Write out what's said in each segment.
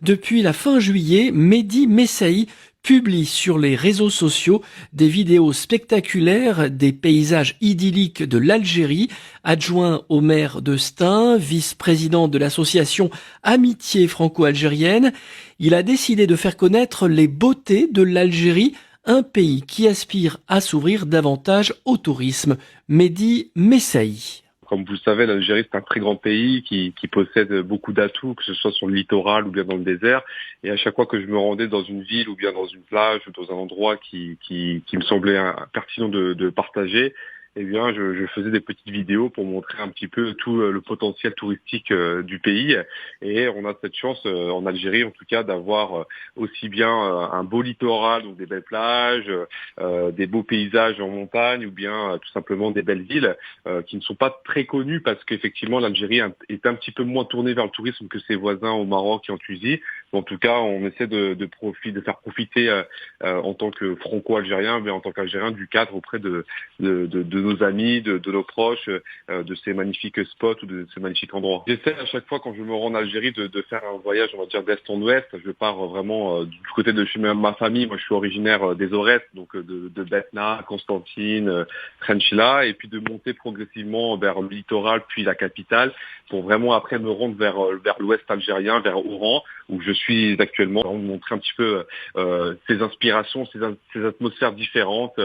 Depuis la fin juillet, Mehdi Messaï publie sur les réseaux sociaux des vidéos spectaculaires des paysages idylliques de l'Algérie. Adjoint au maire de Stein, vice-président de l'association Amitié franco-algérienne, il a décidé de faire connaître les beautés de l'Algérie, un pays qui aspire à s'ouvrir davantage au tourisme. Mehdi Messaï. Comme vous le savez, l'Algérie, c'est un très grand pays qui possède beaucoup d'atouts, que ce soit sur le littoral ou bien dans le désert. Et à chaque fois que je me rendais dans une ville ou bien dans une plage ou dans un endroit qui me semblait pertinent de partager, eh bien, je faisais des petites vidéos pour montrer un petit peu tout le potentiel touristique du pays. Et on a cette chance en Algérie, en tout cas, d'avoir aussi bien un beau littoral, donc des belles plages, des beaux paysages en montagne, ou bien tout simplement des belles villes qui ne sont pas très connues parce qu'effectivement, l'Algérie est un petit peu moins tournée vers le tourisme que ses voisins au Maroc et en Tunisie. En tout cas, on essaie de faire profiter en tant que franco-algérien, mais en tant qu'Algérien, du cadre auprès de nos amis, de nos proches, de ces magnifiques spots ou de ces magnifiques endroits. J'essaie à chaque fois quand je me rends en Algérie de faire un voyage, on va dire d'est en ouest. Je pars vraiment du côté de chez ma famille. Moi, je suis originaire des Aurès, donc de Betna, Constantine, Khenchila, et puis de monter progressivement vers le littoral, puis la capitale, pour vraiment après me rendre vers l'ouest algérien, vers Oran, où je suis actuellement, pour montrer un petit peu ces inspirations, ces atmosphères différentes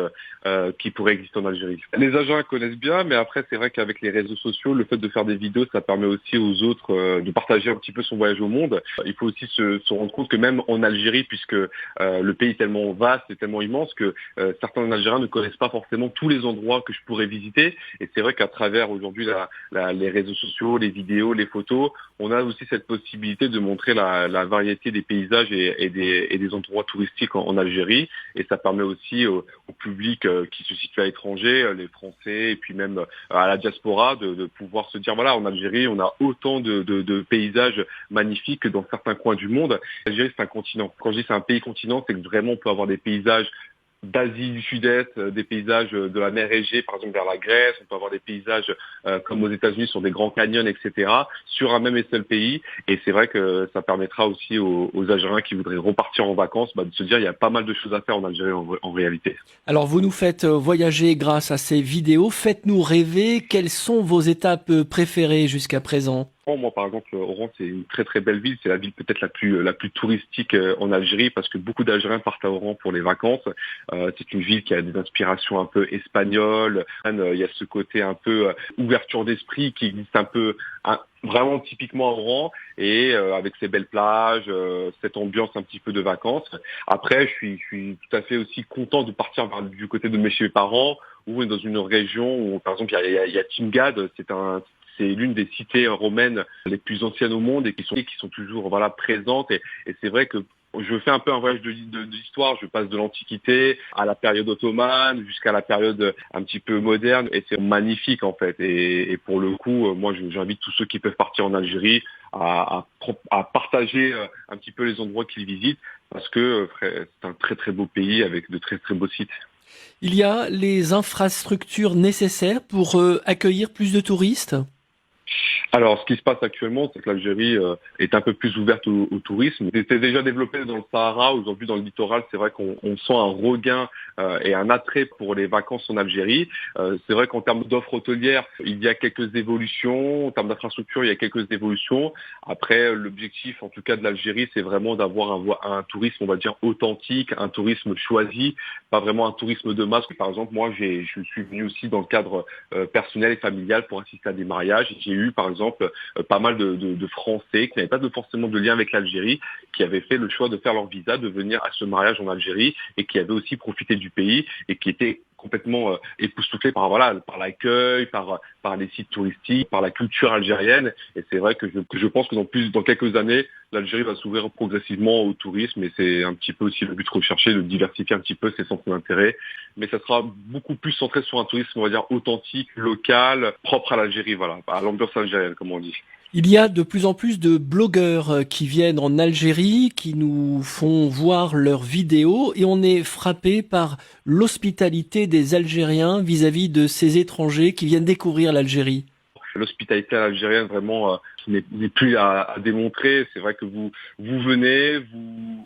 qui pourraient exister en Algérie. Les Algériens connaissent bien, mais après c'est vrai qu'avec les réseaux sociaux, le fait de faire des vidéos, ça permet aussi aux autres de partager un petit peu son voyage au monde. Il faut aussi se rendre compte que même en Algérie, puisque le pays est tellement vaste et tellement immense que certains Algériens ne connaissent pas forcément tous les endroits que je pourrais visiter. Et c'est vrai qu'à travers aujourd'hui les réseaux sociaux, les vidéos, les photos, on a aussi cette possibilité de montrer la variété des paysages et des endroits touristiques en Algérie. Et ça permet aussi au public qui se situe à l'étranger, les Français et puis même à la diaspora, de pouvoir se dire voilà, en Algérie, on a autant de paysages magnifiques que dans certains coins du monde. L'Algérie, c'est un continent. Quand je dis c'est un pays continent, c'est que vraiment on peut avoir des paysages d'Asie du Sud-Est, des paysages de la mer Égée, par exemple vers la Grèce, on peut avoir des paysages comme aux États-Unis sur des grands canyons, etc., sur un même et seul pays. Et c'est vrai que ça permettra aussi aux Algériens qui voudraient repartir en vacances de se dire il y a pas mal de choses à faire en Algérie en réalité. Alors vous nous faites voyager grâce à ces vidéos, faites-nous rêver, quelles sont vos étapes préférées jusqu'à présent ? Moi, par exemple, Oran, c'est une très très belle ville. C'est la ville peut-être la plus touristique en Algérie parce que beaucoup d'Algériens partent à Oran pour les vacances. C'est une ville qui a des inspirations un peu espagnoles. Il y a ce côté un peu ouverture d'esprit qui existe un peu vraiment typiquement à Oran et avec ces belles plages, cette ambiance un petit peu de vacances. Après, je suis tout à fait aussi content de partir du côté de chez mes parents ou dans une région où, par exemple, il y a Timgad. C'est l'une des cités romaines les plus anciennes au monde et qui sont toujours présentes. Et c'est vrai que je fais un peu un voyage d'histoire. Je passe de l'Antiquité à la période ottomane jusqu'à la période un petit peu moderne. Et c'est magnifique en fait. Et pour le coup, moi j'invite tous ceux qui peuvent partir en Algérie à partager un petit peu les endroits qu'ils visitent parce que c'est un très très beau pays avec de très très beaux sites. Il y a les infrastructures nécessaires pour accueillir plus de touristes ? Alors, ce qui se passe actuellement, c'est que l'Algérie est un peu plus ouverte au tourisme. C'était déjà développé dans le Sahara. Aujourd'hui, dans le littoral, c'est vrai qu'on sent un regain et un attrait pour les vacances en Algérie. C'est vrai qu'en termes d'offres hôtelières, il y a quelques évolutions. En termes d'infrastructure, il y a quelques évolutions. Après, l'objectif, en tout cas, de l'Algérie, c'est vraiment d'avoir un tourisme, on va dire, authentique, un tourisme choisi, pas vraiment un tourisme de masse. Par exemple, moi, je suis venu aussi dans le cadre personnel et familial pour assister à des mariages. J'ai eu, par exemple, pas mal de Français qui n'avaient pas forcément de lien avec l'Algérie, qui avaient fait le choix de faire leur visa, de venir à ce mariage en Algérie et qui avaient aussi profité du pays et qui étaient complètement époustouflés par l'accueil, par les sites touristiques, par la culture algérienne. Et c'est vrai que je pense que dans quelques années, l'Algérie va s'ouvrir progressivement au tourisme et c'est un petit peu aussi le but recherché de diversifier un petit peu ses centres d'intérêt. Mais ça sera beaucoup plus centré sur un tourisme, on va dire, authentique, local, propre à l'Algérie, à l'ambiance algérienne, comme on dit. Il y a de plus en plus de blogueurs qui viennent en Algérie, qui nous font voir leurs vidéos et on est frappé par l'hospitalité des Algériens vis-à-vis de ces étrangers qui viennent découvrir l'Algérie. l'hospitalité algérienne vraiment n'est plus à démontrer. C'est vrai que vous venez,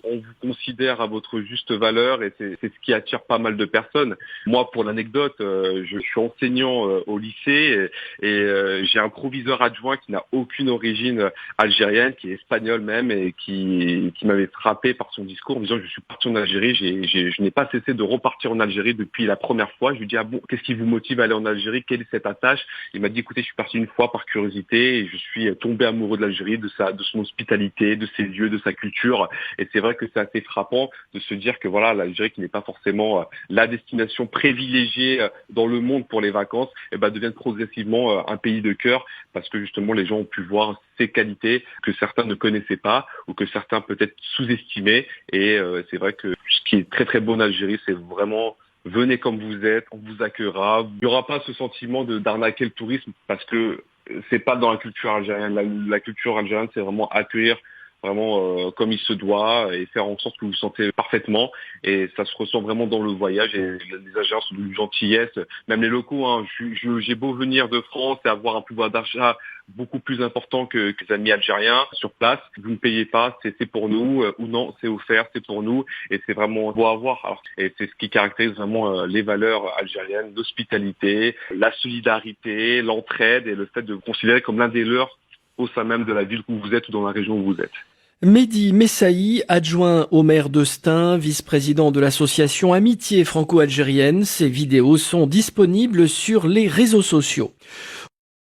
on vous considère à votre juste valeur et c'est ce qui attire pas mal de personnes. Moi, pour l'anecdote, je suis enseignant au lycée et j'ai un proviseur adjoint qui n'a aucune origine algérienne, qui est espagnol même et qui m'avait frappé par son discours en disant je suis parti en Algérie, je n'ai pas cessé de repartir en Algérie depuis la première fois. Je lui dis ah bon, qu'est-ce qui vous motive à aller en Algérie, quelle est cette attache? Il m'a dit écoutez, je suis parti une fois par curiosité et je suis tombé amoureux de l'Algérie, de son hospitalité, de ses lieux, de sa culture. Et c'est vrai que c'est assez frappant de se dire que voilà, l'Algérie qui n'est pas forcément la destination privilégiée dans le monde pour les vacances, devient progressivement un pays de cœur parce que justement les gens ont pu voir ses qualités que certains ne connaissaient pas ou que certains peut-être sous-estimaient. Et c'est vrai que ce qui est très très beau en Algérie, c'est vraiment venez comme vous êtes, on vous accueillera. Il n'y aura pas ce sentiment d'arnaquer le tourisme parce que c'est pas dans la culture algérienne. La culture algérienne, c'est vraiment accueillir vraiment comme il se doit et faire en sorte que vous vous sentez parfaitement. Et ça se ressent vraiment dans le voyage. Et les Algériens sont d'une gentillesse. Même les locaux, hein, j'ai beau venir de France et avoir un pouvoir d'achat beaucoup plus important que les amis algériens sur place. Vous ne payez pas, c'est pour nous, ou non, c'est offert, c'est pour nous. Et c'est vraiment beau à voir. Alors, et c'est ce qui caractérise vraiment les valeurs algériennes, l'hospitalité, la solidarité, l'entraide et le fait de vous considérer comme l'un des leurs au sein même de la ville où vous êtes ou dans la région où vous êtes. Mehdi Messaï, adjoint au maire de Stein, vice-président de l'association Amitié franco-algérienne. Ces vidéos sont disponibles sur les réseaux sociaux.